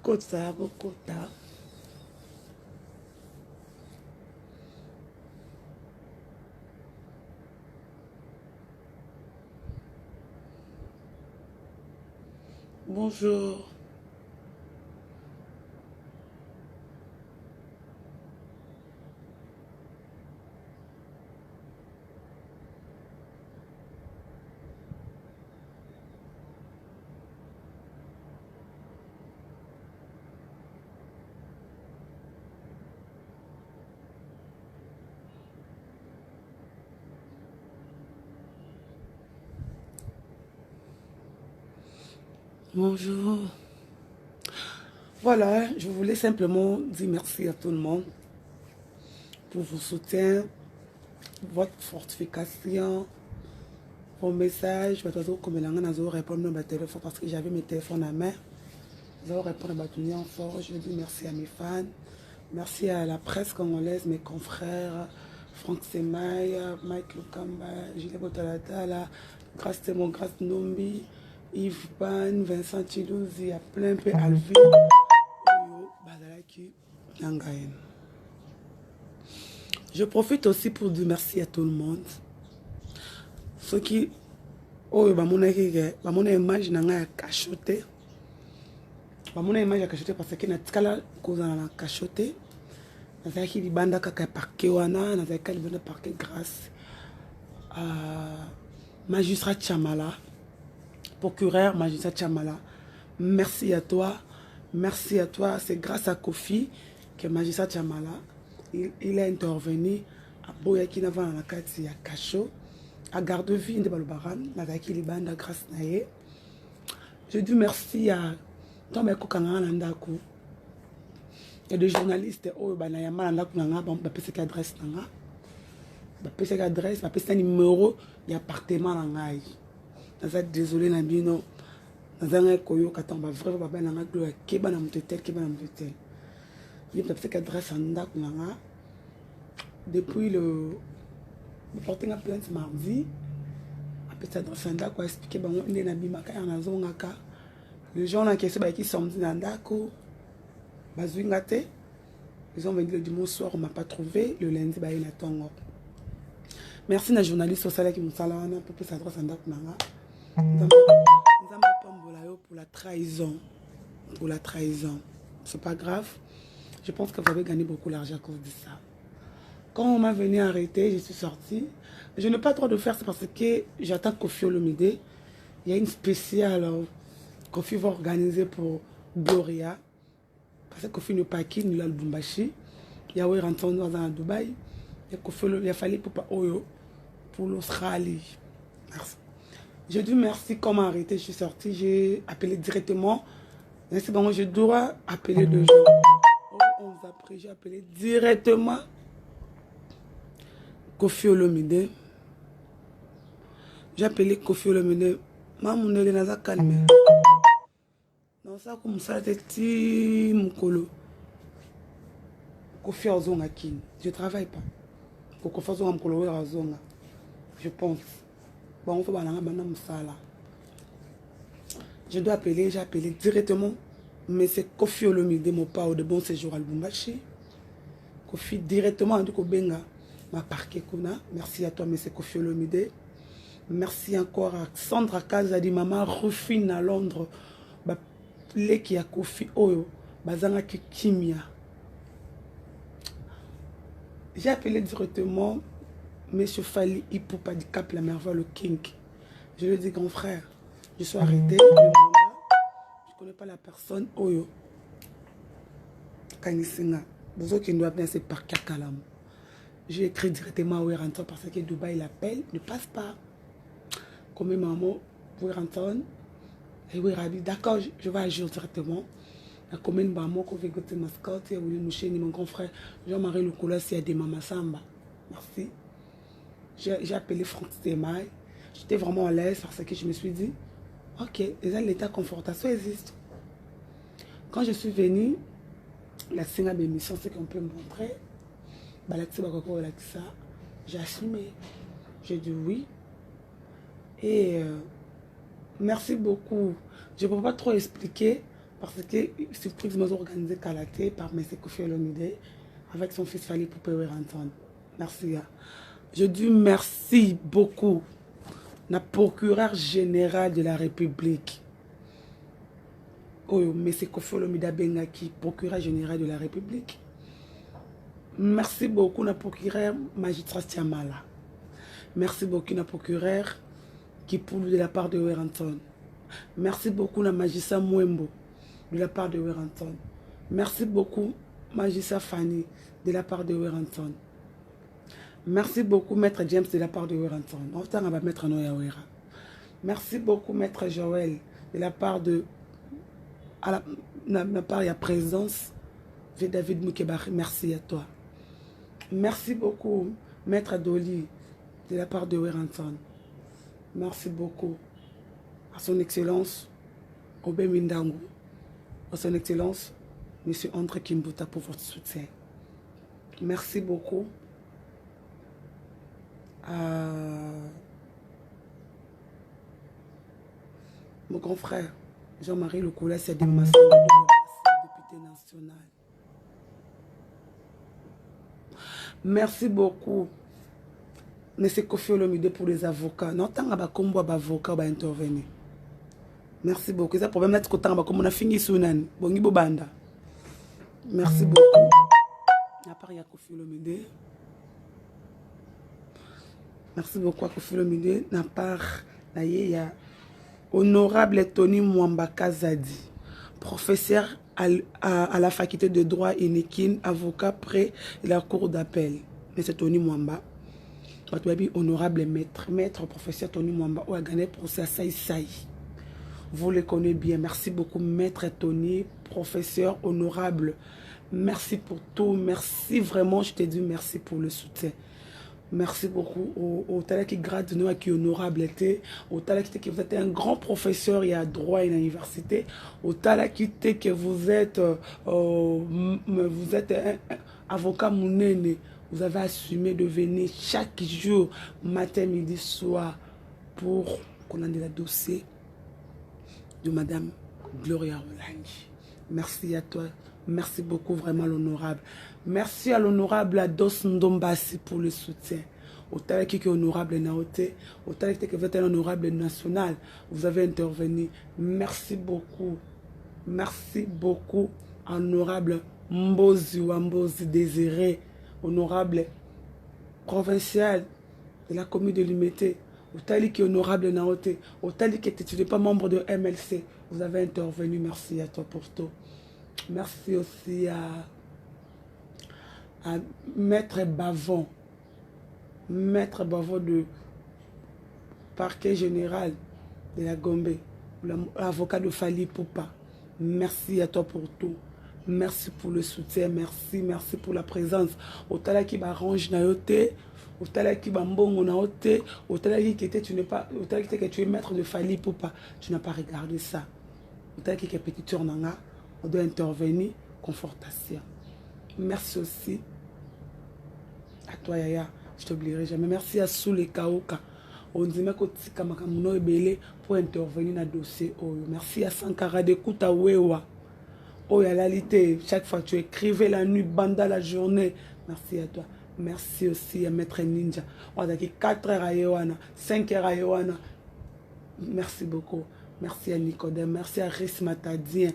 Kota, Bokota. Bonjour. Bonjour. Voilà, je voulais simplement dire merci à tout le monde pour vos soutiens, votre fortification, vos messages. Je vais répondre à mes téléphones parce que j'avais mes téléphones à main. Je vais répondre à ma tenue en force. Je dis merci à mes fans. Merci à la presse congolaise, mes confrères, Franck Semaï, Mike Lukamba, Gilles Botalatala, Grâce Témon, Grâce Nombi, Yves Ban, Vincent Chilouzi, il y a plein peu Alvin, Oyo, Bazalaki, Nangayen. Je profite aussi pour dire merci à tout le monde. Ceux qui ont une image cachotée. Une image cachotée parce que na cause cachotée. Nazaki libanda kaka parquet wana, nazaki libanda parquet grâce à magistrat Chamala, procureur magistrat Chamala. Merci à toi, c'est grâce à Kofi que magistrat Chamala il a intervenu à Boyaki Nava na kati ya Kacho, à garde vie de Balubaran, nazaki libanda grâce nae. Je dis merci à Tom Ekokanga Nandaku. Il y a des journalistes qui ont des adresse, des adresse, des numéro d'appartement. Je suis désolé, je suis désolé. Depuis le porté une plainte mardi, les gens qui sont ils ont venu le dimanche soir, on ne m'a pas trouvé. Le lundi, il a tongo. Merci à la journaliste qui nous salue pour s'adresser à Ndako. Pour la trahison. Pour la trahison. C'est pas grave. Je pense que vous avez gagné beaucoup d'argent à cause de ça. Quand on m'a venu arrêter, je suis sortie. Je n'ai pas le droit de faire ça parce que j'attends Kofi Olomide. Il y a une spéciale Kofi va organiser pour Gloria. Parce que Kofi n'est pas qui, nous Lubumbashi. Il y a eu rentré dans Dubaï. Il a fallu pour l'Australie. Merci. Je dis merci, comment arrêter, je suis sortie, j'ai appelé directement. C'est bon, je dois appeler 2 jours. 11 après, j'ai appelé directement Kofi Olomide. J'ai appelé Kofi Olomide. Maman, on est dans calme. Non, ça comme ça, c'est Mukolo. Kofi Ozonga Kin. Je ne travaille pas. Pour Kofi Ozonga Mukolo Ozonga. Je pense. Bon, on fait ça. Je dois appeler, j'ai appelé directement. Mais c'est Kofi Olomide, mon père de bon séjour à Lubumbashi. Kofi directement à Dukobenga. Ma parquet Kuna. Merci à toi, mais c'est Kofi Olomide. Merci encore à Sandra Kazadi, maman Rufine à Londres. Qui a Kofi Oyo. Bazanga Kimia. J'ai appelé directement M. Fali Ipupa du Cap La Merveille, le King. Je lui ai dit, grand frère, je suis arrêté. Je ne connais pas la personne. Oyo. Kanisinga. Vous qui doivent bien se parquer à Kalam. J'ai écrit directement à Ouéranton parce que Dubaï l'appelle. Ne passe pas. Comme maman, Ouéranton. Et Ouérabi, d'accord, je vais agir directement. La commune Bamo, qui veut goûter mascotte, et voulu nous chaîner mon grand frère Jean-Marie Lukola, s'il y a des Mama Samba. Merci. J'ai appelé Franck Semaï. J'étais vraiment à l'aise parce que je me suis dit, ok, déjà l'état confortation existe. Quand je suis venue, la signe d'émission, c'est qu'on peut me montrer. J'ai assumé. J'ai dit oui. Et merci beaucoup. Je ne peux pas trop expliquer parce que surprise nous organisé Kalaté par M. Kofi Olomide avec son fils Fally Ipupa Weranton. Merci. Je dis merci beaucoup na procureur général de la République. Oh, M. Kofi Olomide Bengaki, procureur général de la République. Merci beaucoup na procureur magistrat Tiamala. Merci beaucoup na procureur qui poule de la part de Weranton. Merci beaucoup na magistrat Mwembo de la part de Weranton. Merci beaucoup magistrat Fanny de la part de Weranton. Merci beaucoup maître James de la part de Weranton. On va mettre Noya Wera. Merci beaucoup maître Joël de la part de la part de la présence de David Moukebari. Merci à toi. Merci beaucoup maître Dolly de la part de Weranton. Merci beaucoup à son excellence Obé Mindangu, à son excellence M. André Kimbuta pour votre soutien. Merci beaucoup à mon grand frère Jean-Marie Lokola, c'est député national. Merci beaucoup M. Kofi Olomide pour les avocats. Non, tant que combo avocat va intervenir. Merci beaucoup. C'est un problème d'être content comme on a fini Sunan. Bongi Bobanda. Merci beaucoup. À part Kofi Olomide. Merci beaucoup à Kofi Olomide. À part la honorable Tony Mwamba Kazadi, professeur à la faculté de droit Inekin, avocat près de la cour d'appel. Mais c'est Tony Mwamba. Honorable maître, professeur Tony Mwamba, qui a gagné le procès à Saï. Vous le connaissez bien. Merci beaucoup, maître Tony, professeur honorable. Merci pour tout. Merci vraiment, je te dis merci pour le soutien. Merci beaucoup au talent qui grade nous qui honorable était, au talent qui vous êtes un grand professeur et à droit et à l'université, au talent qui que vous êtes un avocat mounene, vous avez assumé de venir chaque jour, matin, midi, soir, pour qu'on ait le dossier de Madame Gloria Olangi. Merci à toi. Merci beaucoup, vraiment, l'honorable. Merci à l'honorable Ados Ndombasi pour le soutien. Au talent qui est honorable Naoté, au talent qui est un honorable national, vous avez intervenu. Merci beaucoup. Merci beaucoup, honorable Mbozi Wambozi Désiré, honorable provincial de la commune de Limité, au talent qui est honorable Naoté, au talent qui n'était pas membre de MLC, vous avez intervenu. Merci à toi pour tout. Merci aussi à Maître Bavon de parquet général de la Gombe, l'avocat de Fally Ipupa. Merci à toi pour tout. Merci pour le soutien. Merci pour la présence. Au tala qui m'arrange naoté, au tala qui m'ambongo naoté, au tala qui était tu n'es pas, au tala qui tu es maître de Fally Ipupa, tu n'as pas regardé ça. Au tala qui est petit tournanga, on doit intervenir, confortation. Merci aussi à toi Yaya, je t'oublierai jamais. Merci à Soule Kaoka. On dit que tu es pour intervenir dans le dossier. Merci à Sankara de Kuta Wewa. Oh, la réalité, chaque fois tu écrivais la nuit, banda la journée. Merci à toi. Merci aussi à Maître Ninja. On a dit 4 heures à Yohana, 5 heures à Yohana. Merci beaucoup. Merci à Nicodème. Merci à Risma Tadien.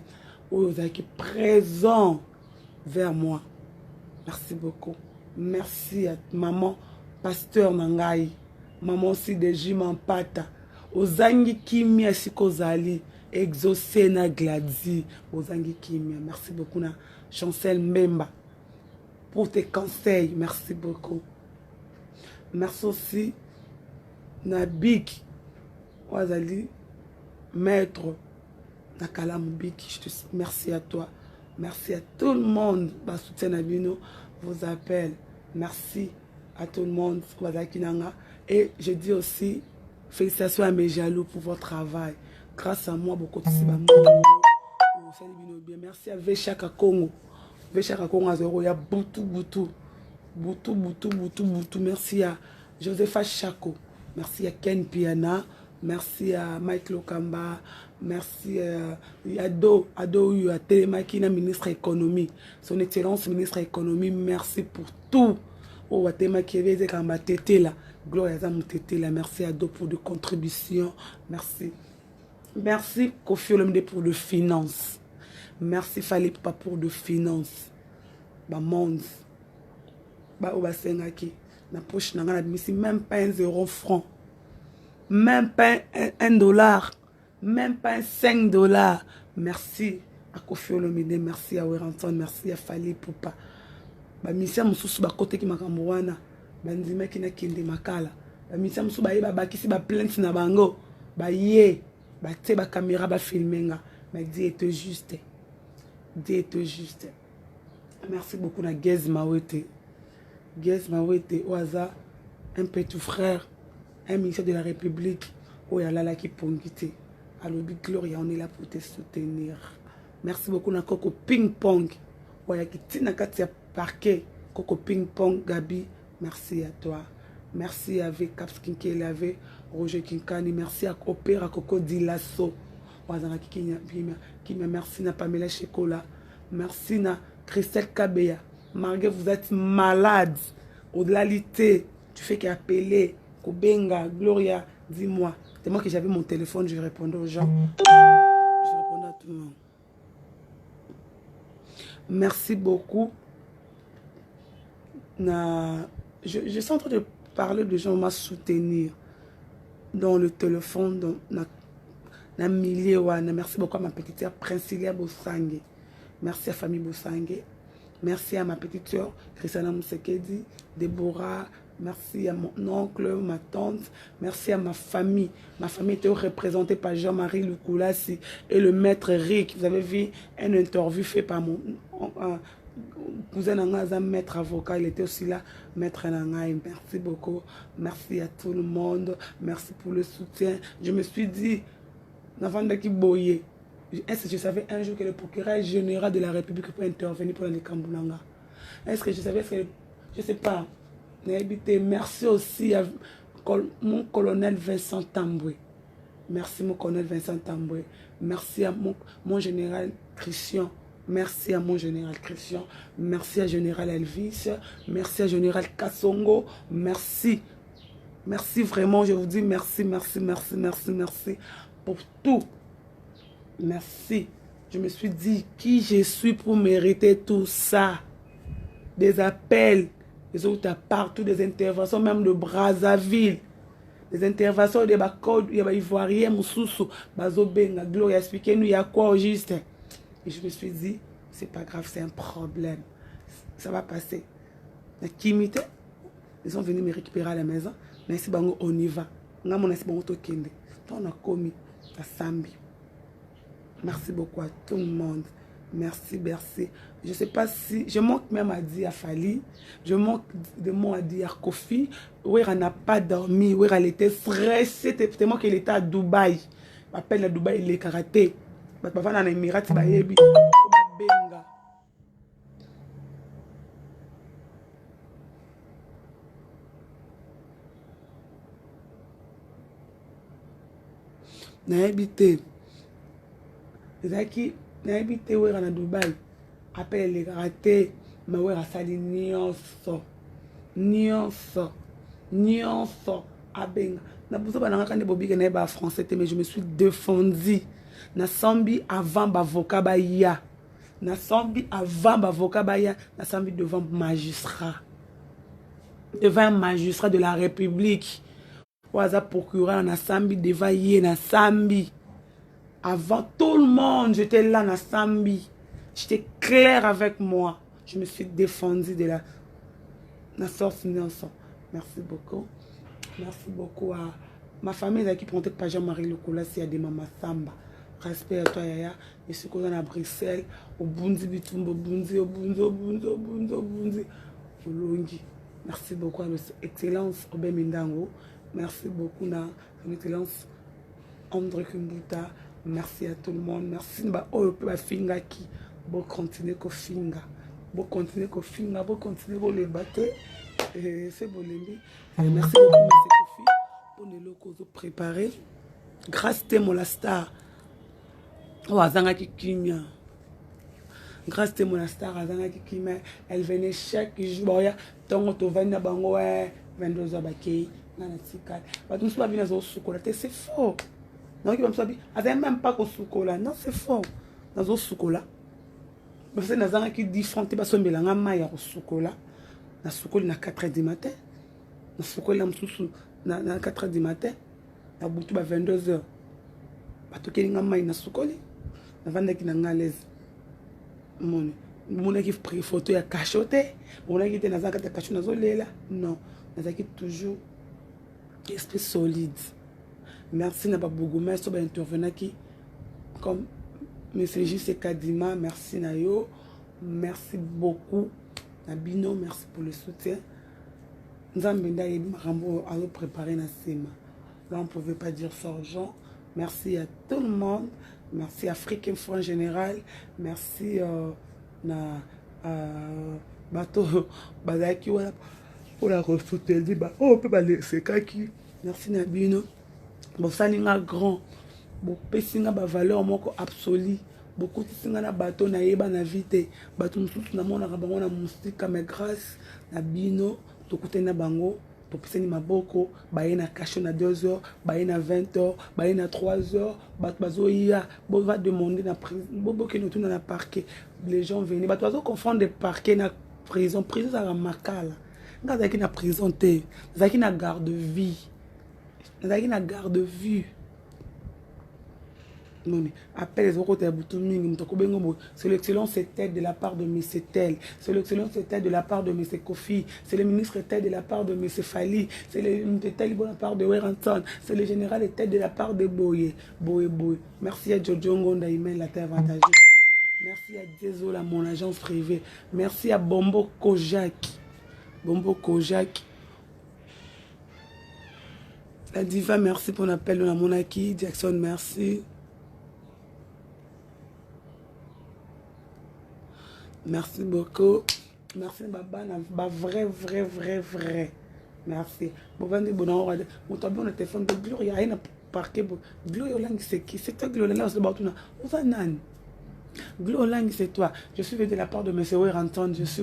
Oh, vous êtes présent vers moi. Merci beaucoup. Merci à maman, pasteur Nangai. Maman aussi de Jimampata. Ozangi Kimia Sikozali. Exaucé na Gladi. Ozangi Kimia. Merci beaucoup na Chancel Mbemba. Pour tes conseils. Merci beaucoup. Merci aussi na Bik. Ozali maître Nakala Bik. Merci à toi. Merci à tout le monde. Soutien Nabino vous appelle. Merci à tout le monde. Et je dis aussi félicitations à mes jaloux pour votre travail. Grâce à moi, beaucoup de merci à Veshaka Congo. Veshaka Congo à Zoro. Il y a Boutou. Merci à Josepha Chako. Merci à Ken Piana. Merci à Mike Lokamba. Merci à Ado Telemaki, ministre économie. Son excellence ministre économie, merci pour tout. Oh, Telemaki, Kamba Tété là. Gloire à Tété là. Merci à Ado pour de contributions. Merci. Merci Kofi Olomide pour de finances. Merci Fali Papa pour de finances. Ba monde. Ba Obasengaki. Na poche n'a même pas 1 euro franc. Même pas un dollar. Même pas 5 dollars. Merci à Kofi Olomide. Merci à Weranton. Merci à Fali Papa. Ba misia mususu ba kote ki makambo wana. Ba ndima ki na kende makala. Ba misia mususu ba yeba bakisi ba plainte na bango. Ba ye. Ba te ba caméra ba filmenga. Mais Dieu est juste. Dieu est juste. Merci beaucoup na Gez Mawete. Gez Mawete Oaza, un petit frère, un ministre de la République. Oyalala qui pongité. Alors Gloria, on est là pour te soutenir. Merci beaucoup na Coco Ping Pong. Oyakiti na katia parquet. Coco Ping Pong Gabi. Merci à toi. Merci à Caps Kinkelave, Roger Kinkani. Merci à Opéra Coco Dilasso. Merci à Pamela Chekola. Merci à Christelle Kabeya. Marguerite, vous êtes malade. Au-delà de l'été, tu fais qu'appeler. Kobenga, Gloria, dis-moi. C'est moi que j'avais mon téléphone, je répondais aux gens. Je répondais à tout le monde. Merci beaucoup. Je suis en train de parler de gens m'a soutenir dans le téléphone, dans na millier wana. Merci beaucoup à ma petite sœur Princilia Bosangue. Merci à famille Bosangue. Merci à ma petite sœur Christiana Musekedi, Déborah. Merci à mon oncle, ma tante. Merci à ma famille. Ma famille était représentée par Jean-Marie Lukulasi et le maître Rick. Vous avez vu une interview faite par mon cousin Nangaza, maître avocat. Il était aussi là, maître Nangaï. Merci beaucoup. Merci à tout le monde. Merci pour le soutien. Je me suis dit, est-ce que je savais un jour que le procureur général de la République peut intervenir pour les Kambunanga? Est-ce que je savais que... Je ne sais pas. Merci aussi à mon colonel Vincent Tamboué. Merci mon colonel Vincent Tamboué. Merci à mon général Christian. Merci à mon général Christian. Merci à général Elvis. Merci à général Kassongo. Merci. Merci vraiment. Je vous dis merci, merci, merci, merci, merci pour tout. Merci. Je me suis dit qui je suis pour mériter tout ça. Des appels, des autres partout, des interventions, même de Brazzaville. Des interventions de Bakod, il y a Ivoirien, Moussoussou, Bazobenga, Gloria, expliquez-nous, il y a quoi au juste. Et je me suis dit, c'est pas grave, c'est un problème. Ça va passer. La timité, ils sont venus me récupérer à la maison. Mais si on y va. On a commis à Sambi. Merci beaucoup à tout le monde. Merci, merci. Je ne sais pas si... Je manque même à dire à Fali. Je manque de mots à dire à Kofi. Oui, elle n'a pas dormi. Oui, elle était stressée. C'était moi qui était à Dubaï. Je m'appelle à Dubaï, il est karaté. Je vais aller en Émirats, je vais aller benga. Je vais habiter. Zaki na habité wera na Dubaï appelle les ratés mais wera sali nyonso abenga na buso ba nanga kande bobike na ba français mais je me suis défendu na sambi avant avocat ba ya na sambi avant avocat ba ya na sambi devant un magistrat de la République waza procureur na sambi devant ye na sambi. Avant tout le monde, j'étais là dans Sambi. J'étais clair avec moi. Je me suis défendue de la source. Merci beaucoup. Merci beaucoup à ma famille qui prendait pas Jean-Marie Lukulasi à des mamans Samba. Respect à toi, Yaya. Je suis à Bruxelles, au Bundi, Bitumbo, Bundi, au Bundi. Merci beaucoup à l'excellence Obé Mindango. Merci beaucoup à l'excellence André Kumbuta. Merci à tout le monde. Merci à Finga qui va continuer à Finga. Bon continuer à Finga, bon continuer à les battre. C'est bon. Merci beaucoup, M. Kofi, pour les locaux préparés. Grâce Temo la star. Oh, Azanga Kimia. Grâce Temo la star, Azanga Kimia. Elle venait chaque jour. Tant que tu venais à Bango, 22h, Bakei. C'est faux. Non, même pas qu'au chocolat. Non, c'est faux. Dans le chocolat. Parce que nous avons différents types de chocolat. Nous avons chocolat à 4h du matin. Nous avons chocolat à 4h du matin. Nous avons 22h. Nous avons chocolat. Nous avons l'aise. Nous avons pris photo à cachoter. Nous avons cachoter. Non. Nous avons toujours esprit solide. Merci à Babougoume, sur intervenant qui comme M. J.C. Kadima, merci Nayo, merci beaucoup Nabino, merci pour le soutien. Nous avons préparé la SEMA. Là, on ne pouvait pas dire ça aux gens. Merci à tout le monde. Merci à Afrique Info en général. Merci à Bato Badaki pour la ressoute. On peut pas laisser Kaki. Merci Nabino. Bon, ça n'est pas grand. Bon, pessinga ba valeur moko absolue. Beaucoup de singa na bateau na yeba na vite. Bateau mususu na mona kabango na musika mais grâce na bino to kutena bango to peseni maboko baye na caché na 2h, baye na 20h, baye na 3h, bato bazoya, bo va demander na prison, bo ke no tuna na parquet. Les gens venaient, bato bazo confondre de parquet na prison, prison ça makala. Nga zaki na prison te, zaki na garde vie. Zaki na garde vue. Appelle les autres c'est l'excellence était de la part de M. Tel, c'est l'excellence était de la part de M. Kofi, c'est le ministre était de la part de M. Fali, c'est le ministre était de la part de Weranton, c'est le général était de la part de Boye. Merci à Jojo Ngonda Imen, la terre avantageuse. Merci à Dézola, mon agence privée. Merci à Bombo Kojak. La diva, merci pour l'appel de la monarchie. Jackson, merci. Merci beaucoup. Merci, Baba. Vrai. Merci. On a un téléphone de Gloria. Il y a un parquet. Gloria, c'est qui? C'est toi, Gloria. Gloria, c'est toi. Je suis de la part de M. Weranton. Je suis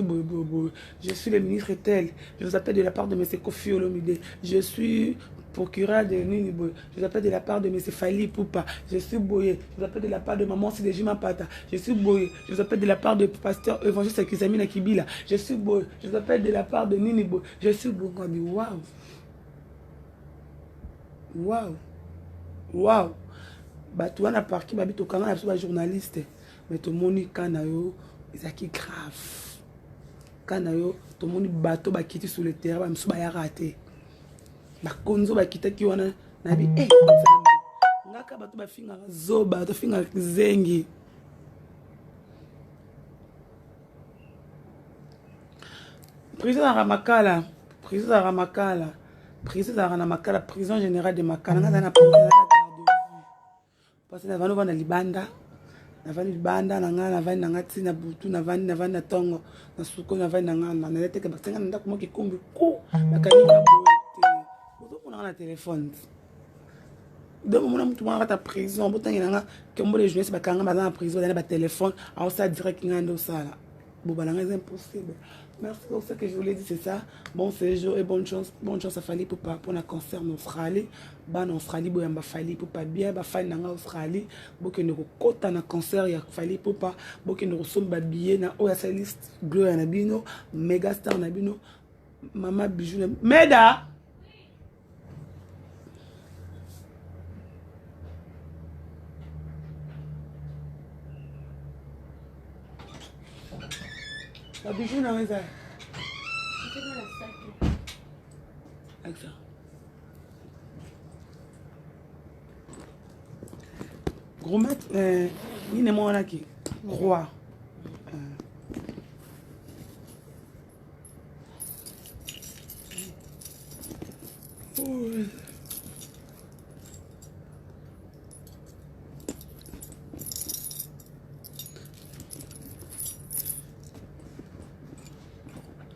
le ministre tel. Je vous appelle de la part de M. Kofi Olomide. Je suis procureur de Niniboy. Je vous appelle de la part de M. Fali Poupa. Je suis Boye. Je vous appelle de la part de Maman Sidejima Pata. Je suis Boye. Je vous appelle de la part de pasteur évangéliste Kizamina Kibila. Je suis Boye. Je vous appelle de la part de Niniboy. Je suis Boye. Waouh. Tu as parqué, tu as un journaliste. Mais tout le monde est grave. Tout le monde est bateau qui sur le terrain. Je suis raté. Bakonzo bakita ki wana nabi ngaka bato bafinga zoba to finga zengi prison à Makala prison générale de Makala ngana na prison parce que na vano bana libanda na vani libanda na ngana vani na ngati na butu na vani na tongo na suko na vani na ngana na lete ke basenga na ndako moki kombi ko bakani on a un téléphone. Donc, on a un prison. On a les jeunesses qui sont en prison. On a un téléphone. On a direct qui est c'est impossible. Merci pour ce que je voulais dire, c'est ça. Bon séjour et bonne chance à Fali pour un concert en Australie. En Australie, il y a un Fali pour pas bien. Il y a un Australie. Il y a un concert. Il y a un Fali pour pas. Il y a un billet. Il y a un liste. Gloria Nabino. Megastar Nabino. Maman Bijou. Meda! La bijou n'a rien. C'est dans la sac. Avec ça. Gros maître, il n'est pas là qui. Roi.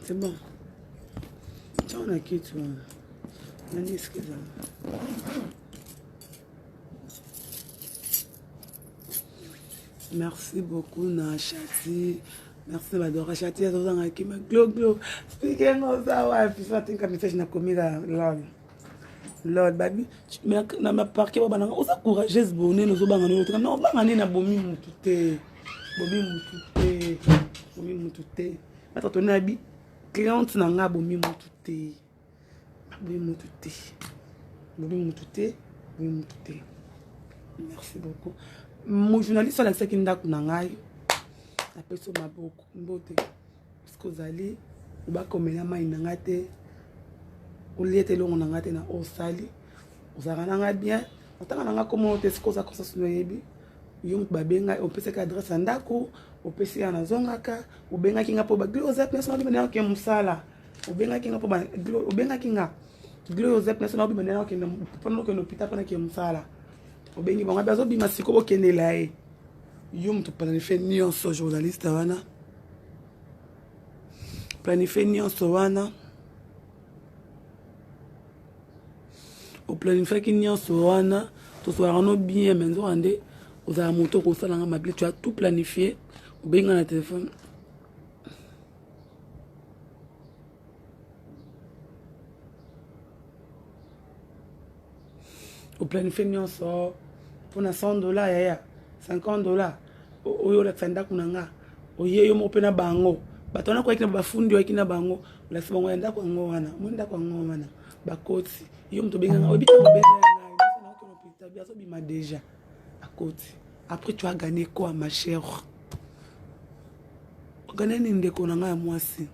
C'est bon. Tiens, on a qui, tu vois. On a dit ce que ça. Merci beaucoup, Nachati. Merci, Madora Chati. Glo. Speaking of that, I think I'm na comida, Lord, baby. Mais na ma parquet, on a courageuse bonne, nous obangani l'autre. Non, bangani na bomi mutute. Bomi mutute. Attends, ton abi. Cliente na nga bomi mutute. Bomi mutute. Merci beaucoup. Mon journaliste, c'est qui n'a pas ngai. Après ça, m'a beaucoup mbote. Parce que vous allez, vous va comme la main nangate. Vous liez long nangate na osali. Vous avez bien. On t'a nanga comment te ce que ça consiste no yebi. Yum babenga, on peut se adresse andako, on peut se na zongaka, ou benga kinga po ba glozep na sobi mena ke musala. Ou benga kinga po ba ou benga kinga. Glozep na sobi mena ke pendant que l'hôpital pendant que musala. Obengi bango bazo bima siko bokende la e yum to planifier nyonso journaliste wana planifier nyonso wana o planifier ki nyonso wana to soir no bien menzo ande oza moto ko sala nga mabli tu as tout planifié obenga na téléphone o planifier nyonso pour $100 yaya $50 oyo la fenda kunanga oye yo mo pena bango batona kwa kina bafundi wa kina bango la sibango yanda kwa ngwana munda kwa ngwana bakoti yo mto benga obita benga na ko hôpital biaso bima déjà à côté après tu as gagné quoi ma chère gagné nini ndeko nanga ya mwasi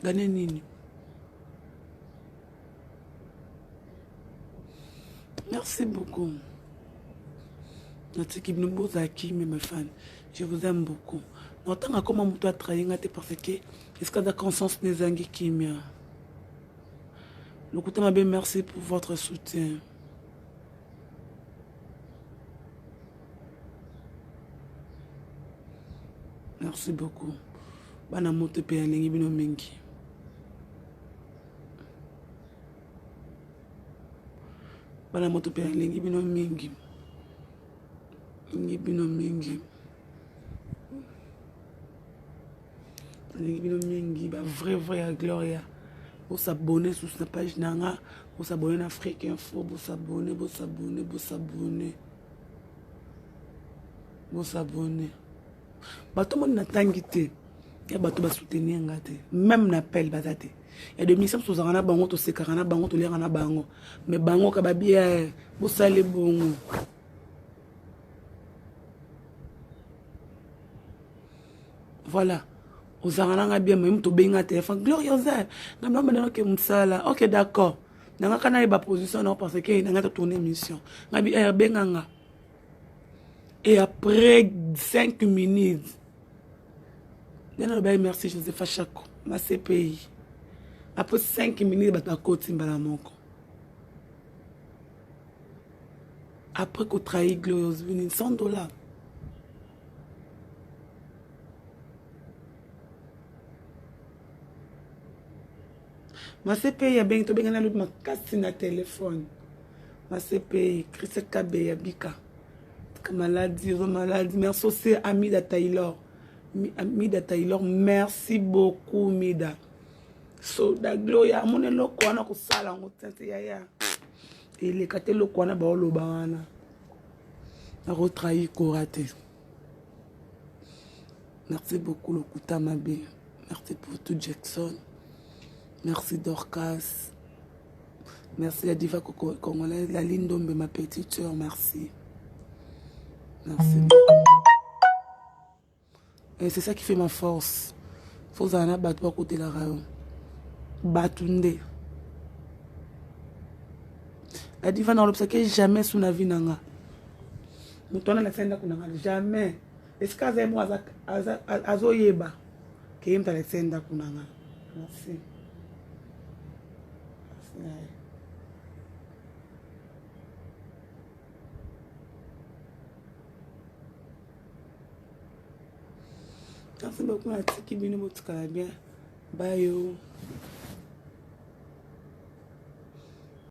gagné nini. Merci beaucoup. Notre équipe nous beaux acquis, mes fans. Je vous aime beaucoup. N'entends comment vous doit trahir parce que est-ce que la conscience n'est pas qui m'a. Le coup m'a bien merci pour votre soutien. Merci beaucoup. Bana moto pe alingi bino mingi. Bana moto pe alingi bino mingi. Bino mingi. Bino mingi ba vrai Gloria. Vous s'abonner sur cette page nanga, vous s'abonner à Afrique Info, vous s'abonner. Bato mon natangi te. Ya bato ba soutenir ngate. Même n'appel bazate. Il y a des missions sur Zarana Bango, to Sekarana Bango, to Lerana Bango. Mais Bango Kababia, vous salez bon. Voilà. Aux Zarana bien, même to benga téléphone. Gloriosa. N'a pas que msala. Ok, d'accord. N'a pas de position, non, parce que n'a pas tourné mission. N'a pas benga. Et après 5 minutes, merci Joseph Achako, ma CPI. Après 5 minutes, je vais te après qu'on trahit Glorious Vini, $100. Ma CPI a bien ma casse na téléphone. Ma CPI, Christelle Kabe, Yabika. Maladie. Merci aussi Amida Taylor. Amida Taylor, merci beaucoup, Mida. So, da Gloria, mon eloko wana ko sala ngotente yaya. Et les kate loko wana ba oloba wana. Na retrahi ko raté. Merci beaucoup Lokuta Mabe. Merci pour tout Jackson. Merci Dorcas. Merci la diva congolaise, la Lindombe, ma petite soeur, merci. Merci. Et c'est ça qui fait ma force. Faut en battre à côté de la rayon. Batunde. La diva dans l'obstacle jamais sous la vie nanga. Nous tournons la scène kunanga jamais. Est-ce que c'est moi azoyeba qui aime la scène kunanga. Merci. Merci beaucoup à tous qui viennent bien. Bye.